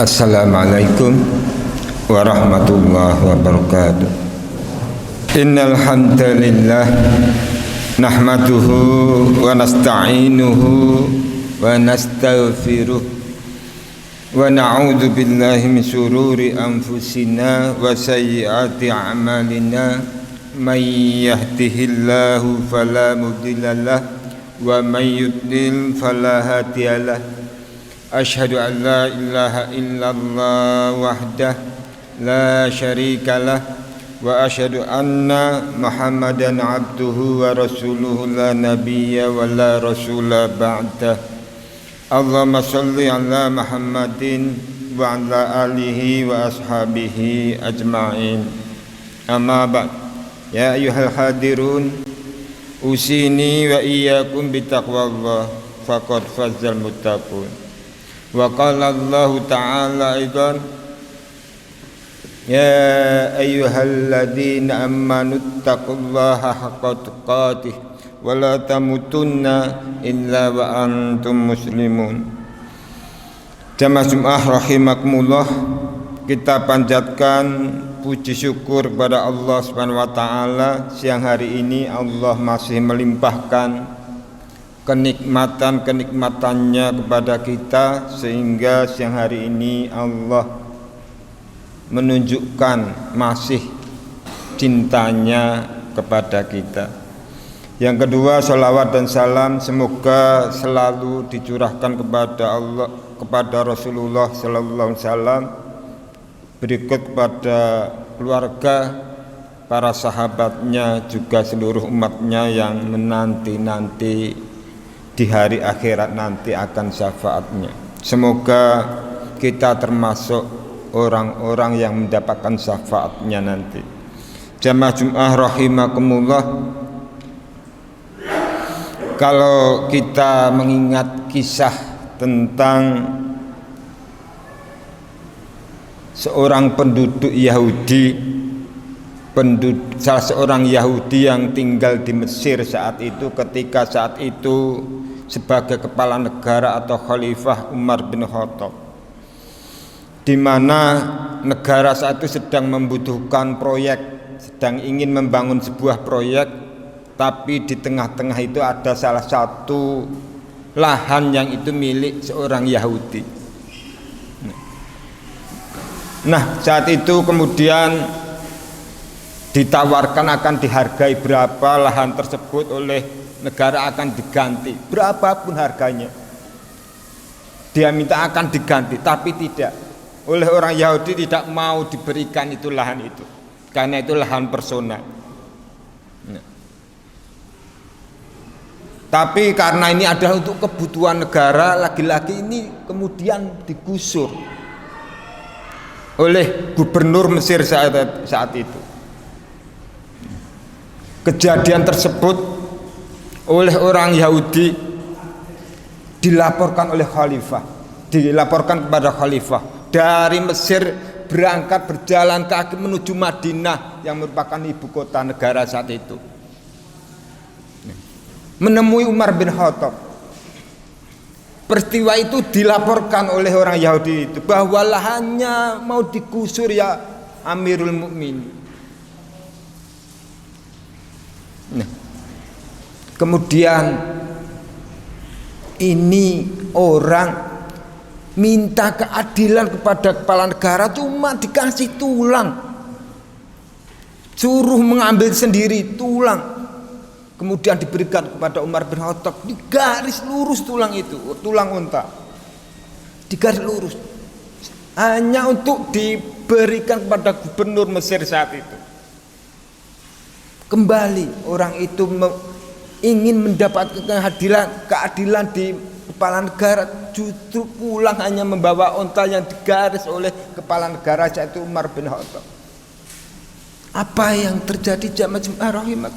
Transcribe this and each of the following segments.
Assalamualaikum warahmatullahi wabarakatuh. Innal hamdalillah nahmaduhu wa nasta'inuhu wa nastaghfiruh wa na'udzu billahi min shururi anfusina wa sayyiati a'malina. May yahdihillahu fala mudilla lahu wa may yudlil fala hadiya lahu. Asyhadu an la ilaha illallah wahdah la syarika lah wa asyhadu anna Muhammadan abduhu wa rasuluhu la nabiyya wa la rasula ba'dah. Allahumma shalli ala Muhammadin wa ala alihi wa ashabihi ajma'in. Amma ba'd. Ya ayyuhal hadirun, usini wa iyyakum bitaqwallah faqad fazal muttaqun. Wa qala Allah ta'ala aidan, ya ayyuhalladzina amanu taqullaha haqqa tuqatih wa la tamutunna illa wa antum muslimun. Jamaah Jumat rahimakumullah, kita panjatkan puji syukur kepada Allah Subhanahu wa taala. Siang hari ini Allah masih melimpahkan kenikmatan-kenikmatannya kepada kita, sehingga siang hari ini Allah menunjukkan masih cintanya kepada kita. Yang kedua, salawat dan salam semoga selalu dicurahkan kepada Allah, kepada Rasulullah sallallahu alaihi wasallam, berikut kepada keluarga, para sahabatnya, juga seluruh umatnya yang menanti-nanti di hari akhirat nanti akan syafaatnya. Semoga kita termasuk orang-orang yang mendapatkan syafaatnya nanti. Jamaah Jumat rahimakumullah, kalau kita mengingat kisah tentang seorang penduduk Yahudi, salah seorang Yahudi yang tinggal di Mesir saat itu, ketika saat itu sebagai kepala negara atau khalifah Umar bin Khattab, di mana negara saat itu sedang membutuhkan proyek, sedang ingin membangun sebuah proyek, tapi di tengah-tengah itu ada salah satu lahan yang itu milik seorang Yahudi. Nah, saat itu kemudian ditawarkan akan dihargai berapa lahan tersebut oleh negara, akan diganti berapapun harganya. Dia minta akan diganti, tapi tidak, oleh orang Yahudi tidak mau diberikan itu lahan itu, karena itu lahan personal. Nah, tapi karena ini adalah untuk kebutuhan negara, lagi-lagi ini kemudian digusur oleh gubernur Mesir saat itu. Kejadian tersebut oleh orang Yahudi dilaporkan oleh khalifah, dilaporkan kepada khalifah. Dari Mesir berangkat berjalan kaki menuju Madinah yang merupakan ibu kota negara saat itu, menemui Umar bin Khattab. Peristiwa itu dilaporkan oleh orang Yahudi itu, bahwa lahannya mau digusur ya Amirul Mukminin. Nah, kemudian ini orang minta keadilan kepada kepala negara, cuma dikasih tulang, suruh mengambil sendiri tulang, kemudian diberikan kepada Umar bin Khattab, digaris lurus tulang itu, tulang unta digaris lurus, hanya untuk diberikan kepada gubernur Mesir saat itu. Kembali orang itu ingin mendapatkan keadilan di kepala negara, justru pulang hanya membawa unta yang digaris oleh kepala negara yaitu Umar bin Khattab. Apa yang terjadi jamaah Jumat rahimat?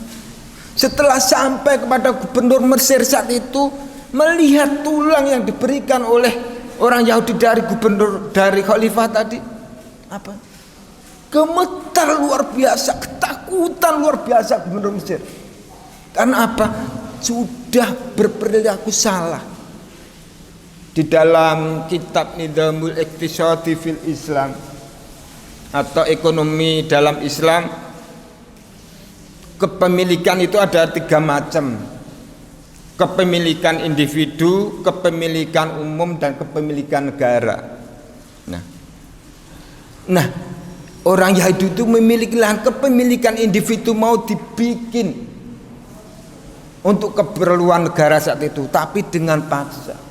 Setelah sampai kepada gubernur Mesir saat itu, melihat tulang yang diberikan oleh orang Yahudi dari gubernur, dari khalifah tadi, apa? Gemetar luar biasa, ketakutan luar biasa gubernur Mesir. Karena apa? Sudah berperilaku salah. di dalam kitab Nizamul Iqtisadi fil Islam atau ekonomi dalam Islam, kepemilikan itu ada 3 macam. Kepemilikan individu, kepemilikan umum, dan kepemilikan negara. Nah, orang Yahudi itu memiliki lahan. Kepemilikan individu mau dibikin untuk keperluan negara saat itu, tapi dengan paksa.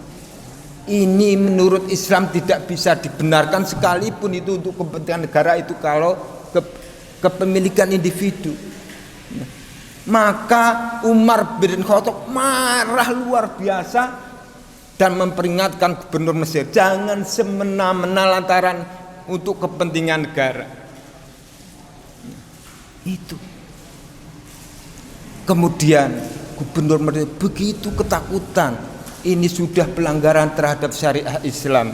Ini menurut Islam tidak bisa dibenarkan, sekalipun itu untuk kepentingan negara, itu kalau kepemilikan individu. Maka Umar bin Khattab marah luar biasa dan memperingatkan gubernur Mesir, jangan semena-mena lantaran untuk kepentingan negara. Itu. Kemudian gubernur Mesir begitu ketakutan, ini sudah pelanggaran terhadap syariah Islam.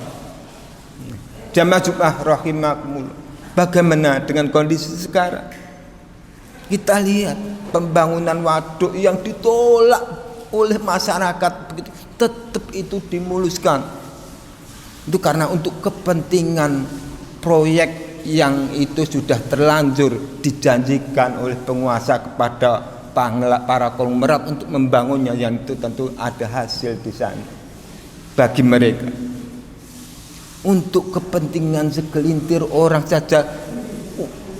Jamaah Jumat rahimakumullah. Bagaimana dengan kondisi sekarang? Kita lihat pembangunan waduk yang ditolak oleh masyarakat begitu, tetap itu dimuluskan. Itu karena untuk kepentingan proyek yang itu sudah terlanjur dijanjikan oleh penguasa kepada para konglomerat untuk membangunnya, yang itu tentu ada hasil di sana bagi mereka. Untuk kepentingan segelintir orang saja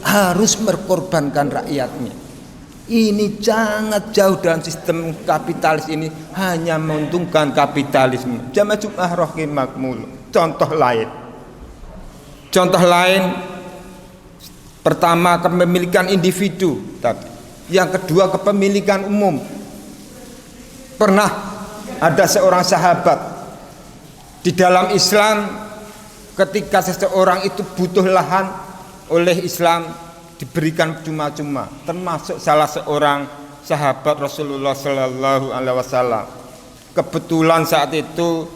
harus mengorbankan rakyatnya. Ini sangat jauh dalam sistem kapitalis ini, hanya menguntungkan kapitalisme. Jamaah Jumat rahimakumullah. Contoh lain, pertama kepemilikan individu, yang kedua kepemilikan umum. Pernah ada seorang sahabat di dalam Islam, ketika seseorang itu butuh lahan, oleh Islam diberikan cuma-cuma, termasuk salah seorang sahabat Rasulullah Sallallahu Alaihi Wasallam. Kebetulan saat itu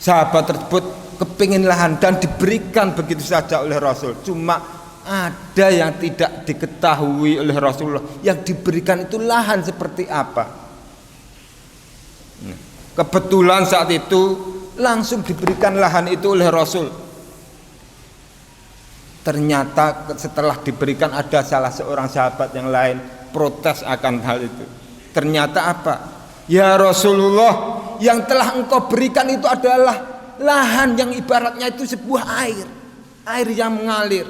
sahabat tersebut kepingin lahan dan diberikan begitu saja oleh Rasul. Cuma ada yang tidak diketahui oleh Rasulullah, yang diberikan itu lahan seperti apa. Kebetulan saat itu langsung diberikan lahan itu oleh Rasul. Ternyata setelah diberikan ada salah seorang sahabat yang lain protes akan hal itu. Ternyata apa? Ya Rasulullah, yang telah engkau berikan itu adalah lahan yang ibaratnya itu sebuah air yang mengalir.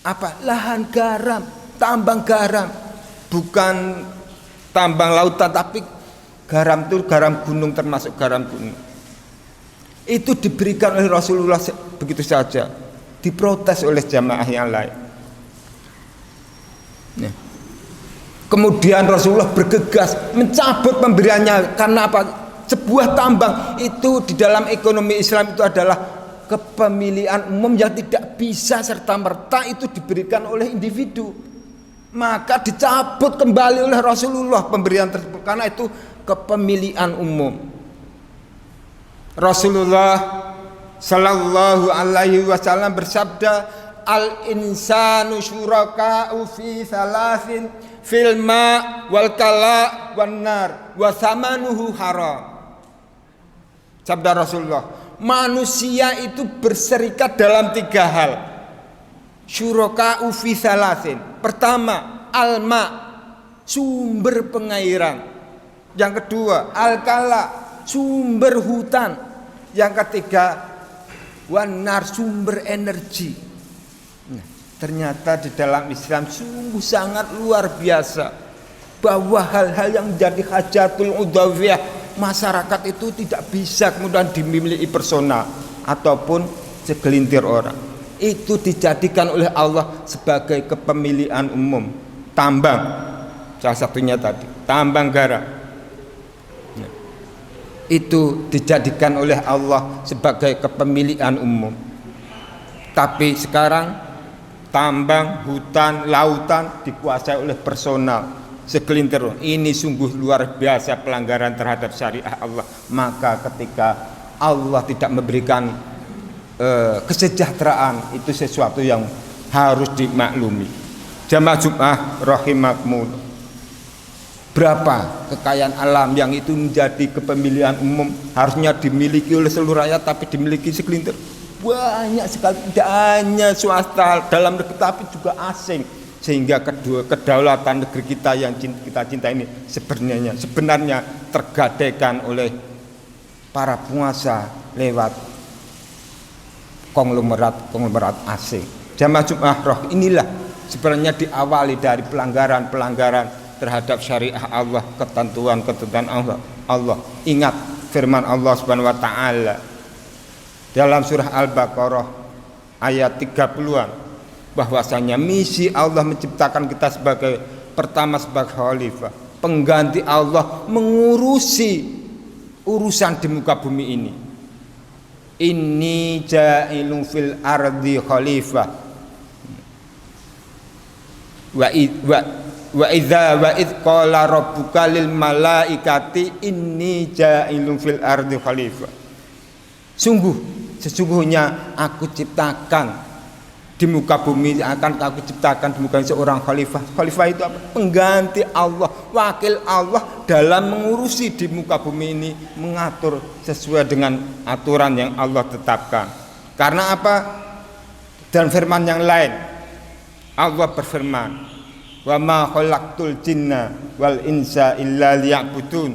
Apa? Lahan garam, tambang garam, bukan tambang lautan, tapi garam itu garam gunung, termasuk garam gunung. Itu diberikan oleh Rasulullah begitu saja, diprotes oleh jamaah yang lain. Kemudian Rasulullah bergegas mencabut pemberiannya. Karena apa? Sebuah tambang itu di dalam ekonomi Islam itu adalah kepemilikan umum yang tidak bisa serta-merta itu diberikan oleh individu. Maka dicabut kembali oleh Rasulullah pemberian tersebut, karena itu kepemilikan umum. Rasulullah Sallallahu Alaihi Wasallam bersabda, al insanu syuraka'u fi thalathin fil ma wal kala wan nar wa thamanuhu haram. Sabda Rasulullah, manusia itu berserikat dalam 3 hal. Syuraka'u fi thalathin. Pertama, al-ma, sumber pengairan. Yang kedua, al-kala, sumber hutan. Yang ketiga, wanar, sumber energi. Ternyata di dalam Islam sungguh sangat luar biasa, bahwa hal-hal yang menjadi hajatul udawiyah masyarakat itu tidak bisa kemudian dimiliki personal ataupun segelintir orang. Itu dijadikan oleh Allah sebagai kepemilikan umum. Tambang, salah satunya tadi, tambang garam, itu dijadikan oleh Allah sebagai kepemilikan umum. Tapi sekarang tambang, hutan, lautan dikuasai oleh personal segelintir. Ini sungguh luar biasa pelanggaran terhadap syariah Allah. Maka ketika Allah tidak memberikan kesejahteraan, itu sesuatu yang harus dimaklumi. Jamaah Jumat rahimakumullah. Berapa kekayaan alam yang itu menjadi kepemilikan umum, harusnya dimiliki oleh seluruh rakyat, tapi dimiliki segelintir. Banyak sekali, tidak hanya swasta dalam negeri tapi juga asing, sehingga kedaulatan negeri kita yang kita cinta ini sebenarnya tergadaikan oleh para penguasa lewat konglomerat asing. Jamaah Jum'ah Roh inilah sebenarnya diawali dari pelanggaran terhadap syariah Allah, ketentuan Allah. Ingat firman Allah Subhanahu wa taala dalam surah Al-Baqarah ayat 30-an, bahwasanya misi Allah menciptakan kita sebagai sebagai khalifah, pengganti Allah mengurusi urusan di muka bumi ini. Inni ja'ilun fil ardi khalifah wa idz qala rabbuka lil malaikati inni ja'ilun fil ardi khalifah. Sesungguhnya aku ciptakan di muka bumi, akan aku ciptakan di muka seorang khalifah. Khalifah itu apa? Pengganti Allah, wakil Allah dalam mengurusi di muka bumi ini, mengatur sesuai dengan aturan yang Allah tetapkan. Karena apa? Dan firman yang lain, Allah berfirman, wa ma khalaqtul jinna wal insa illa liya'budun.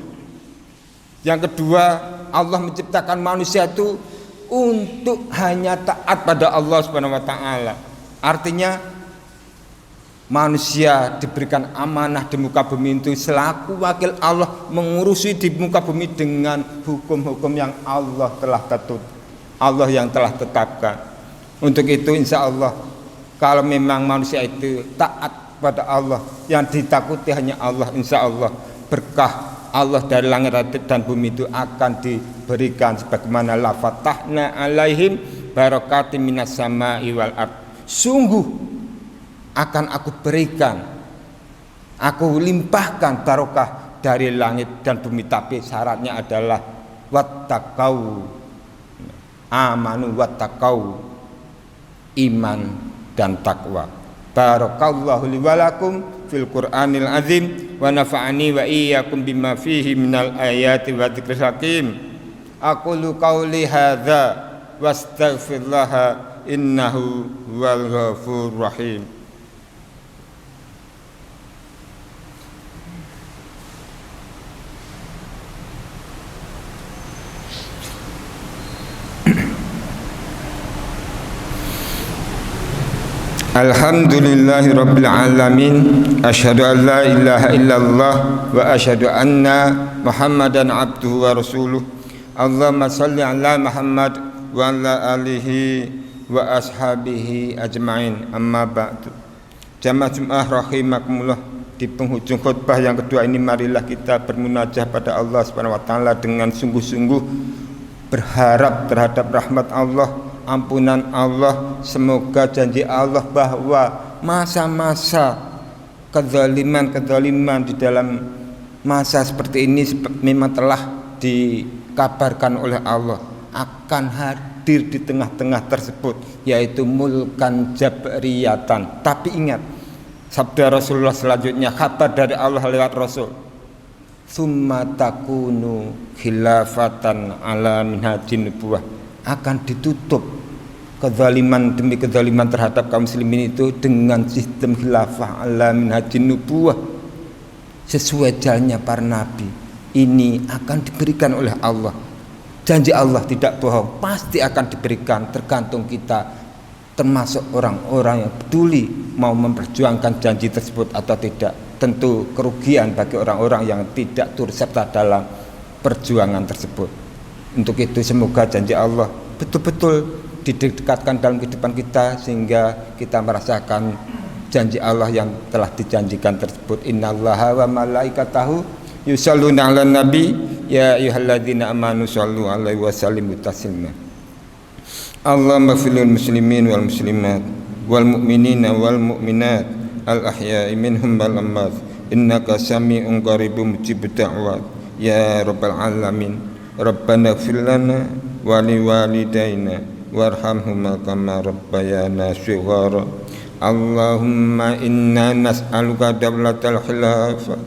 Yang kedua, Allah menciptakan manusia itu untuk hanya taat pada Allah Subhanahu wa taala. Artinya manusia diberikan amanah di muka bumi itu selaku wakil Allah, mengurusi di muka bumi dengan hukum-hukum yang Allah telah tetapkan. Untuk itu insya Allah, kalau memang manusia itu taat pada Allah, yang ditakuti hanya Allah, insya Allah berkah Allah dari langit dan bumi itu akan diberikan sebagaimana la fatahna alaihim barakatim minas sama'i wal ard. Sungguh akan aku berikan, aku limpahkan barokah dari langit dan bumi, tapi syaratnya adalah wattaqau, amanu wattaqau, iman dan takwa. Barakallahu li wa lakum fil Qur'anil azim wa nafa'ani wa iyyakum bima fihi minal ayati wa dzikril hakim. Aqulu qauli hadza wastaghfirullaha innahu wal ghafurur rahim. Alhamdulillahi rabbil alamin. Asyhadu an la ilaha illallah wa asyhadu anna Muhammadan abduhu wa rasuluh. Allahumma salli ala Muhammad wa ala alihi wa ashabihi ajma'in. Amma ba'du. Jamaah Jum'ah rahimakumullah, di penghujung khutbah yang kedua ini marilah kita bermunajah pada Allah Subhanahu wa taala dengan sungguh-sungguh berharap terhadap rahmat Allah, ampunan Allah. Semoga janji Allah bahwa masa-masa kezaliman di dalam masa seperti ini memang telah dikabarkan oleh Allah akan hadir di tengah-tengah tersebut, yaitu mulkan jabriyatan. Tapi ingat sabda Rasulullah selanjutnya, kabar dari Allah lewat Rasul, summa takunu khilafatan ala minhajin nubuwah, akan ditutup kezaliman demi kezaliman terhadap kaum muslimin itu dengan sistem khilafah ala minhajin nubuwah, sesuai jalannya para nabi. Ini akan diberikan oleh Allah. Janji Allah tidak bohong, pasti akan diberikan, tergantung kita termasuk orang-orang yang peduli mau memperjuangkan janji tersebut atau tidak. Tentu kerugian bagi orang-orang yang tidak turut serta dalam perjuangan tersebut. Untuk itu semoga janji Allah betul-betul didekatkan dalam kehidupan kita, sehingga kita merasakan janji Allah yang telah dijanjikan tersebut. Innallaha wa malaikatahu yusholluna 'alan nabi ya ayyuhalladzina amanu shollu 'alaihi wa sallimu taslima. Allahumma fil muslimin wal muslimat wal mu'minina wal mu'minat al ahya'i minhum wal amwat innaka sami'un qaribun mujibud da'wat ya rabbal alamin. Rabbana ighfir lana wa li walidayna warhamhuma kama rabbayana shighara. Allahumma inna nas'aluka dawlatal khilafah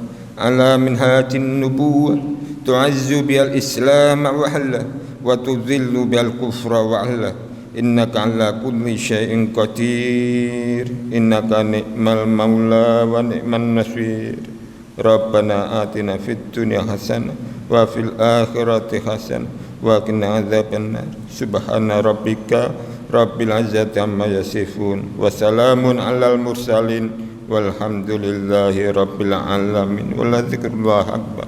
على منهاج النبوة تعز بها الإسلام وأهله وتذل بها الكفر وأهله إنك على كل شيء قدير إنك نعم المولى ونعم النصير ربنا آتنا في الدنيا حسنة وفي الآخرة حسنة وقنا عذاب النار سبحان ربك رب العزة عما يصفون وسلام على المرسلين والحمد لله رب العالمين ولذكر الله أكبر.